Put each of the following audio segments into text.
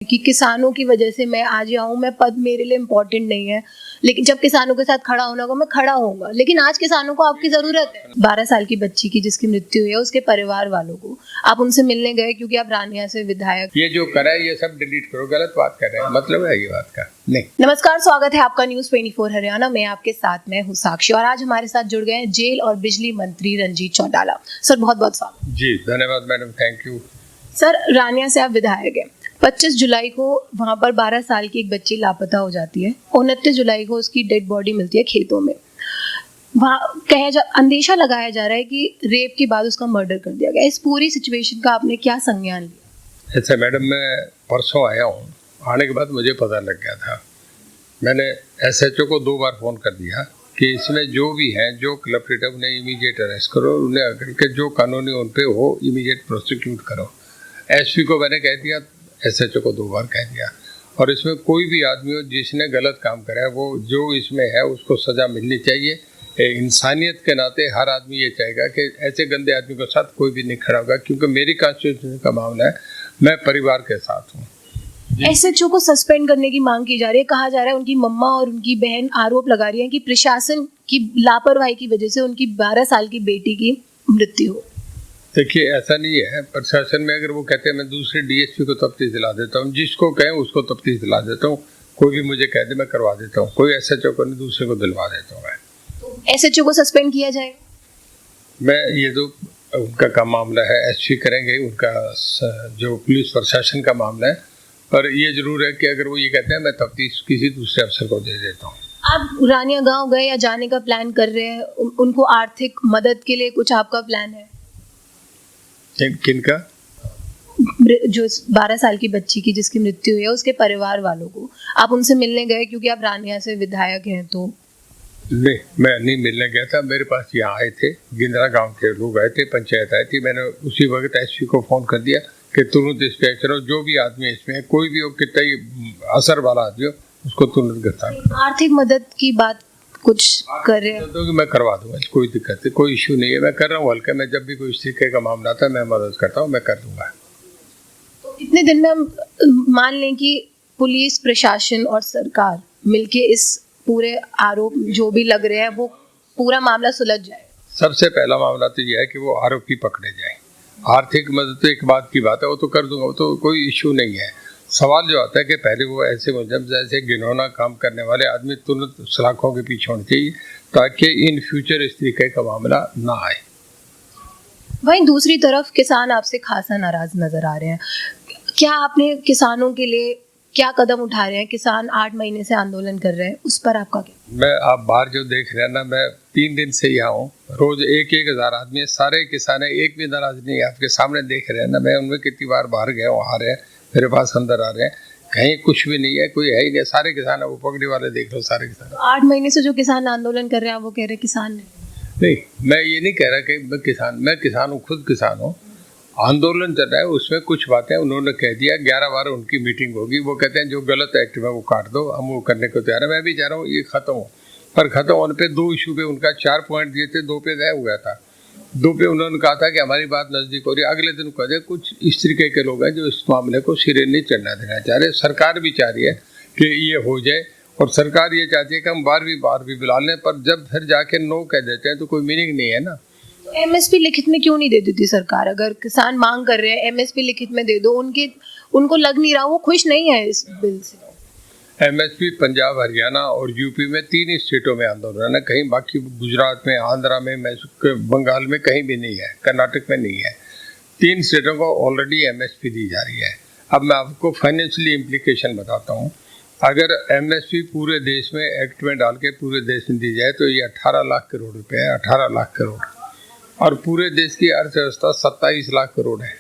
कि किसानों की वजह से मैं आज यहाँ हूँ, मैं पद मेरे लिए इम्पोर्टेंट नहीं है, लेकिन जब किसानों के साथ खड़ा होना होगा मैं खड़ा होऊंगा। लेकिन आज किसानों को आपकी जरूरत है। 12 साल की बच्ची की जिसकी मृत्यु हुई है, उसके परिवार वालों को आप उनसे मिलने गए क्योंकि आप रानिया से विधायक। ये जो करा है ये सब डिलीट करो, गलत बात कर रहे हैं, मतलब है ये बात का नहीं। नमस्कार, स्वागत है आपका न्यूज़ 24 हरियाणा में। आपके साथ मैं हूँ साक्षी और आज हमारे साथ जुड़ गए हैं जेल और बिजली मंत्री रंजीत चौटाला। सर बहुत बहुत स्वागत। जी धन्यवाद मैडम, थैंक यू। सर रानिया से आप विधायक हैं। 25 जुलाई को वहां पर 12 साल की एक बच्ची लापता हो जाती है। 29 जुलाई को उसकी डेड बॉडी मिलती है खेतों में। वहाँ अंदेशा लगाया जा रहा है कि रेप के बाद उसका मर्डर कर दिया गया। इस पूरी सिचुएशन का आपने क्या संज्ञान लिया? ऐसा मैडम, मैं परसों आया हूँ, आने के बाद मुझे पता लग गया था। मैंने SHO को 2 बार फ़ोन कर दिया कि इसमें जो भी हैं, जो कल्प्रिट, उन्हें इमीडिएट अरेस्ट करो, उन्हें अगर के जो कानूनी उन पे हो इमीडिएट प्रोसिक्यूट करो। SP को मैंने कह दिया, SHO को 2 बार कह दिया। और इसमें कोई भी आदमी हो जिसने गलत काम करा है, वो जो इसमें है उसको सज़ा मिलनी चाहिए। इंसानियत के नाते हर आदमी ये चाहेगा कि ऐसे गंदे आदमी के साथ कोई भी नहीं खड़ा होगा, क्योंकि मेरी कॉन्स्टिट्यूशन का मामला है, मैं परिवार के साथ हूँ। SHO को सस्पेंड करने की मांग की जा रही है। कहा जा रहा है उनकी मम्मा और उनकी बहन आरोप लगा रही है कि प्रशासन की लापरवाही की वजह से उनकी 12 साल की बेटी की मृत्यु हो। देखिए ऐसा नहीं है। प्रशासन में अगर वो कहते हैं मैं दूसरे DSP को तफ्तीश दिला देता हूँ, जिसको कहें उसको तफ्तीश दिला देता हूँ, कोई भी मुझे कह दे मैं करवा देता हूँ, कोई SHO को नहीं दूसरे को दिलवा देता हूँ। मैं SHO को सस्पेंड किया जाएगा? मैं ये जो उनका का मामला है SP करेंगे, उनका जो पुलिस प्रशासन का मामला है। पर ये जरूर है कि अगर वो ये कहते हैं मैं तफ्तीश किसी दूसरे अफसर को दे देता हूँ। आप रानिया गांव गए या जाने का प्लान कर रहे हैं? उनको आर्थिक मदद के लिए कुछ आपका प्लान है? किनका? जो 12 साल की बच्ची की जिसकी मृत्यु हुई है, उसके परिवार वालों को आप उनसे मिलने गए क्योंकि आप रानिया से विधायक हैं? तो नहीं, मैं नहीं मिलने गया था। मेरे पास यहाँ आए थे, गिंदरा गांव के लोग आए थे, पंचायत आई थी। मैंने उसी वक्त SP को फ़ोन कर दिया कि तुरंत इस पे करो, जो भी आदमी इसमें है, कोई भी हो, कितना ही असर वाला आदमी हो, उसको तुरंत गिरफ्तार। आर्थिक मदद की बात कुछ कर रहे हैं तो मैं करवा दूंगा, कोई दिक्कत है, कोई इशू नहीं है। मैं कर रहा हूँ हल्का, मैं जब भी कोई इस तरीके का मामला आता है मैं मदद करता हूँ, मैं कर दूंगा। तो इतने दिन में हम मान लें कि पुलिस प्रशासन और सरकार मिलके इस पूरे आरोप जो भी लग रहे हैं वो पूरा मामला सुलझ जाए। सबसे पहला मामला तो यह है कि वो आरोपी पकड़े जाए। आर्थिक मदद तो एक बात की बात है, वो तो कर दूंगा, वो तो कोई इशू नहीं है। सवाल जो आता है कि पहले वो ऐसे मुजब जैसे घिनौना काम करने वाले आदमी तुरंत सलाखों के पीछे होने चाहिए, ताकि इन फ्यूचर इस तरीके का मामला ना आए। वहीं दूसरी तरफ किसान आपसे खासा नाराज नजर आ रहे हैं। क्या आपने किसानों के लिए क्या कदम उठा रहे हैं? किसान 8 महीने से आंदोलन कर रहे हैं, उस पर आपका क्या? मैं आप बाहर जो देख रहे हैं ना, मैं 3 दिन से यहाँ हूँ, रोज 1,000 आदमी है, सारे किसान है, एक भी नाराज नहीं है। आपके सामने देख रहे हैं ना, मैं उनमें कितनी बार बाहर गया हूँ, आ रहे हैं मेरे पास, अंदर आ रहे हैं, कहीं कुछ भी नहीं है, कोई है ही नहीं, सारे किसान है। वो पगड़ी वाले देख लो, सारे किसान। 8 महीने से जो किसान आंदोलन कर रहे हैं वो कह रहे हैं किसान नहीं, मैं ये नहीं कह रहा कि मैं किसान हूँ, खुद किसान हूँ। आंदोलन चल रहा है, उसमें कुछ बातें उन्होंने कह दिया। 11 बार उनकी मीटिंग होगी, वो कहते हैं जो गलत एक्ट में वो काट दो, हम वो करने को तैयार है। मैं भी चाह रहा हूँ ये खत्म हो, पर खत्म होने पे 2 इशू पे उनका 4 पॉइंट दिए थे, 2 पे तय हुआ था। 2 पे उन्होंने कहा था कि हमारी बात नज़दीक हो रही है। अगले दिन कह दे कुछ इस तरीके के लोग हैं जो इस मामले को सिरे नहीं चढ़ना देना चाह रहे। सरकार भी चाह रही है कि ये हो जाए, और सरकार ये चाहती है कि हम बार भी बुला लें, पर जब फिर जाके नो कह देते हैं तो कोई मीनिंग नहीं है ना। MSP लिखित में क्यों नहीं दे देती सरकार? अगर किसान मांग कर रहे हैं MSP लिखित में दे दो। उनको लग नहीं रहा, वो खुश नहीं है इस बिल से। MSP पंजाब, हरियाणा और UP में 3 ही स्टेटों में आंदोलन है, कहीं बाकी गुजरात में, आंध्रा में, बंगाल में कहीं भी नहीं है, कर्नाटक में नहीं है। 3 स्टेटों को ऑलरेडी MSP दी जा रही है। अब मैं आपको फाइनेंशियली इम्प्लीकेशन बताता हूँ। अगर MSP पूरे देश में एक्ट में डाल के पूरे देश में दी जाए तो ये 18 लाख करोड़ रुपए है, 18 लाख करोड़, और पूरे देश की अर्थव्यवस्था 27 लाख करोड़ है।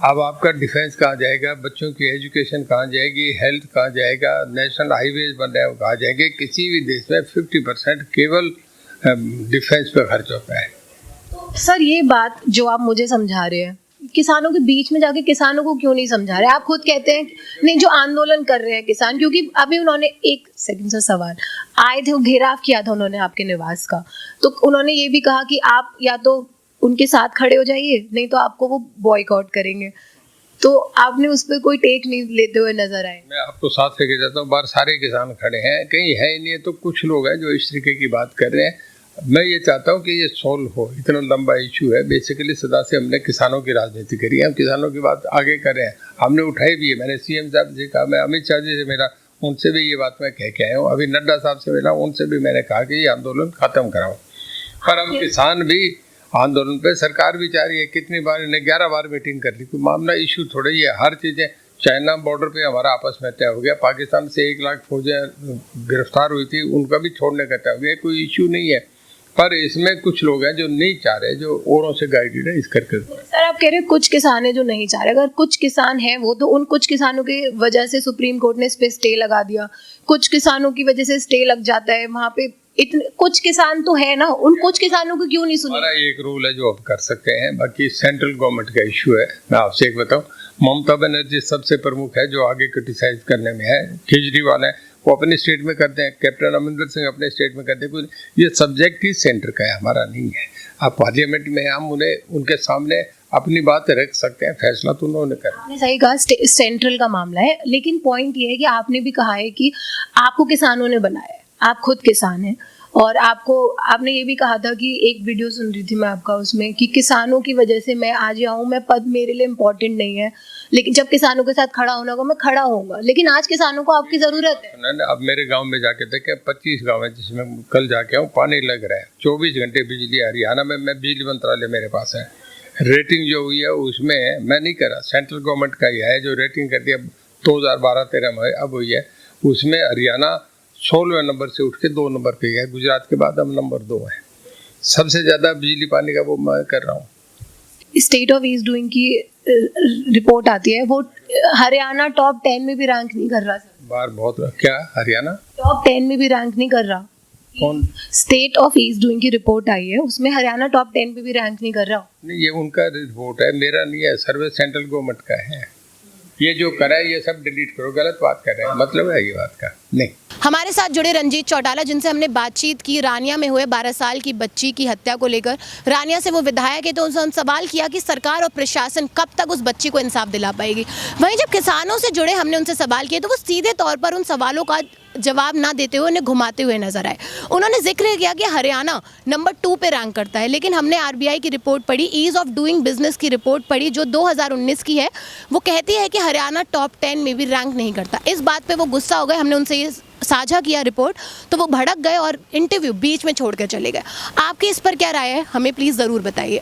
अब आपका डिफेंस कहाँ जाएगा, बच्चों की एजुकेशन कहाँ जाएगी, हेल्थ कहाँ जाएगा, नेशनल हाईवेज बन रहे हैं वो कहाँ जाएंगे? किसी भी देश में 50% केवल डिफेंस पे खर्च होता है। सर ये बात जो आप मुझे समझा रहे हैं, किसानों के बीच में जाके किसानों को क्यों नहीं समझा रहे? आप खुद कहते हैं नहीं, जो आंदोलन कर रहे हैं किसान, क्योंकि अभी उन्होंने एक सेकंड से सवाल आए थे, घेराव किया था उन्होंने आपके निवास का, तो उन्होंने ये भी कहा कि आप या तो उनके साथ खड़े हो जाइए, नहीं तो आपको वो बॉयकॉट करेंगे। तो आपने उस पर कोई टेक नहीं लेते हुए नजर आए। मैं आपको साथ लेके जाता हूँ, बाहर सारे किसान खड़े हैं, कहीं है ही नहीं है तो कुछ लोग हैं जो इस तरीके की बात कर रहे हैं। मैं ये चाहता हूँ कि ये सॉल्व हो, इतना लंबा इशू है। बेसिकली सदा से हमने किसानों की राजनीति करी है, हम किसानों की बात आगे कर रहे हैं, हमने उठाई भी है। मैंने सीएम साहब से कहा, मैं अमित शाह जी से मिला, उनसे भी ये बात मैं कह के आया हूँ। अभी नड्डा साहब से मिला, उनसे भी मैंने कहा कि ये आंदोलन खत्म कराओ। पर हम किसान भी आंदोलन पे, सरकार भी चाह रही है। कितनी बार इन्हें 11 बार मीटिंग कर ली, कोई मामला इशू थोड़ा ही है। हर चीज़ें, चाइना बॉर्डर पे हमारा आपस में तय हो गया, पाकिस्तान से 1 लाख फौजें गिरफ्तार हुई थी, उनका भी छोड़ने का तय हो गया, कोई इशू नहीं है। पर इसमें कुछ लोग हैं जो नहीं चाह रहे, जो औरों से गाइडेड है इस करके। सर आप कह रहे हैं कुछ किसान है जो नहीं चाह रहे, अगर कुछ किसान हैं वो तो उन कुछ किसानों की वजह से सुप्रीम कोर्ट ने इस पे स्टे लगा दिया, कुछ किसानों की वजह से स्टे लग जाता है वहाँ पे। इतने कुछ किसान तो है ना, उन कुछ किसानों को क्यों नहीं सुना? हमारा एक रूल है जो अब कर सकते हैं, बाकी सेंट्रल गवर्नमेंट का इशू है। मैं आपसे एक बताऊं, ममता बनर्जी सबसे प्रमुख है जो आगे क्रिटिसाइज करने में है। केजरीवाल है, वो अपने स्टेट में करते हैं, कैप्टन अमरिंदर सिंह अपने स्टेट में करते हैं। कुछ ये सब्जेक्ट ही सेंटर का है, हमारा नहीं है। आप पार्लियामेंट में हम उन्हें, उनके सामने अपनी बात रख सकते हैं, फैसला तो उन्होंने करना। आपने सही कहा, सेंट्रल का मामला है, लेकिन पॉइंट ये है कि आपने भी कहा है कि आपको किसानों ने बनाया है, आप खुद किसान हैं, और आपने ये भी कहा था कि एक वीडियो सुन रही थी मैं आपका, उसमें कि किसानों की वजह से मैं आज यहाँ हूँ, मैं पद मेरे लिए इम्पोर्टेंट नहीं है, लेकिन जब किसानों के साथ खड़ा होना होगा मैं खड़ा होऊंगा। लेकिन आज किसानों को आपकी जरूरत है। अब मेरे गांव में जाके देखे, 25 गांव है जिसमें कल जाके आऊँ, पानी लग रहा है, 24 घंटे बिजली। हरियाणा में मैं बिजली मंत्रालय मेरे पास है, रेटिंग जो हुई है उसमें मैं नहीं करा, सेंट्रल गवर्नमेंट का ही है जो रेटिंग कर दिया 2012-13 में अब हुई है। उसमें हरियाणा 16वें नंबर से उठ के 2 नंबर पे गया, गुजरात के बाद अब नंबर 2 है। सबसे ज़्यादा बिजली पानी का वो मैं कर रहा हूँ। स्टेट ऑफ ईस्ट डूइंग की रिपोर्ट आती है, वो हरियाणा टॉप 10 में भी रैंक नहीं कर रहा सर। बार बहुत क्या हरियाणा टॉप 10 में भी रैंक नहीं कर रहा? कौन? स्टेट ऑफ ईस्ट डूइंग की रिपोर्ट आई है, उसमें हरियाणा टॉप 10 पे भी रैंक नहीं कर रहा। नहीं, ये उनका रिपोर्ट है, मेरा नहीं है। सर्वे सेंट्रल गवर्नमेंट का है। ये जो करा है ये सब डिलीट करो, गलत बात कर रहे हैं, मतलब है ये बात का नहीं। हमारे साथ जुड़े रंजीत चौटाला, जिनसे हमने बातचीत की रानिया में हुए 12 साल की बच्ची की हत्या को लेकर। रानिया से वो विधायक है, तो उनसे हम सवाल किया कि सरकार और प्रशासन कब तक उस बच्ची को इंसाफ दिला पाएगी। वहीं जब किसानों से जुड़े हमने उनसे सवाल किए तो वो सीधे तौर पर उन सवालों का जवाब ना देते हुए उन्हें घुमाते हुए नजर आए। उन्होंने जिक्र किया कि हरियाणा नंबर 2 पे रैंक करता है, लेकिन हमने आरबीआई की रिपोर्ट पढ़ी, ईज ऑफ डूइंग बिजनेस की रिपोर्ट पढ़ी जो 2019 की है, वो कहती है कि हरियाणा टॉप 10 में भी रैंक नहीं करता। इस बात पे वो गुस्सा हो गए, हमने उनसे ये साझा किया रिपोर्ट, तो वो भड़क गए और इंटरव्यू बीच में छोड़ कर चले गए। आपकी इस पर क्या राय है, हमें प्लीज़ ज़रूर बताइए।